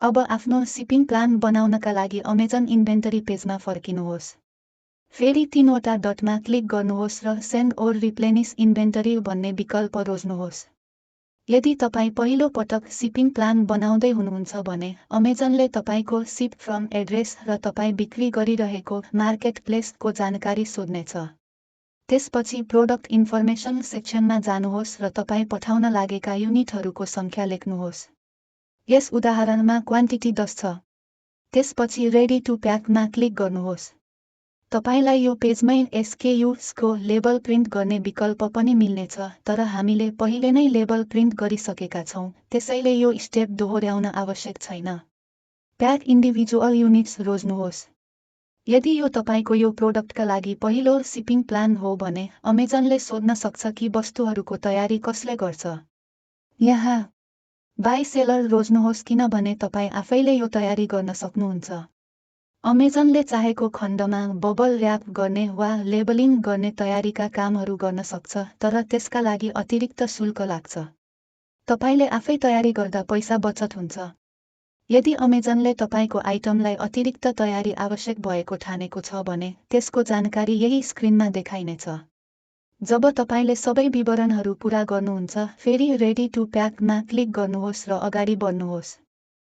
अब आफ्नो shipping plan बनाउनका लागि अमेजन इन्भेन्टरी पेजमा फर्किनुहोस्। फेरि 3वटा डटमा क्लिक गर्नुहोस् र सेन्ड ओर रिप्लेनिश इन्भेन्टरी भन्ने विकल्प रोज्नुहोस्। यदि तपाईँ पहिलो पटक शिपिङ प्लान बनाउँदै हुनुहुन्छ भने अमेजनले तपाईँको शिप फ्रम एड्रेस र तपाईँ बिक्री गरिरहेको मार्केटप्लेसको जानकारी सोध्नेछ। त्यसपछि प्रोडक्ट इन्फर्मेसन सेक्सनमा जानुहोस् र तपाईँ पठाउन लागेका युनिटहरूको सङ्ख्या लेख्नुहोस्। यस उदाहरणमा क्वान्टिटी 10 छ। त्यसपछि रेडी टु प्याकमा क्लिक गर्नुहोस्। तपाईलाई यो पेजमै SKUsको लेबल प्रिन्ट गर्ने विकल्प पनि मिल्नेछ, तर हामीले पहिले नै लेबल प्रिन्ट गरिसकेका छौं, त्यसैले यो स्टेप दोहोर्याउन आवश्यक छैन। प्याक इन्डिभिजुअल युनिट्स रोज्नुहोस्। यदि यो तपाईको यो प्रोडक्टका लागि पहिलो शिपिङ प्लान हो भने अमेजनले सोध्न सक्छ कि वस्तुहरूको तयारी कसले गर्छ। यहाँ बाई सेलर रोज्नुहोस् किनभने तपाईँ आफैले यो तयारी गर्न सक्नुहुन्छ। अमेजनले चाहेको खण्डमा बबल र्याप गर्ने वा लेबलिङ गर्ने तयारीका कामहरू गर्न सक्छ, तर त्यसका लागि अतिरिक्त शुल्क लाग्छ। तपाईले आफै तयारी गर्दा पैसा बचत हुन्छ। यदि अमेजनले तपाईको आइटमलाई अतिरिक्त तयारी आवश्यक भएको ठानेको छ भने त्यसको जानकारी यही स्क्रिनमा देखाइनेछ। जब तपाईले सबै विवरणहरू पूरा गर्नुहुन्छ, फेरि रेडी टु प्याकमा क्लिक गर्नुहोस् र अगाडि बढ्नुहोस्।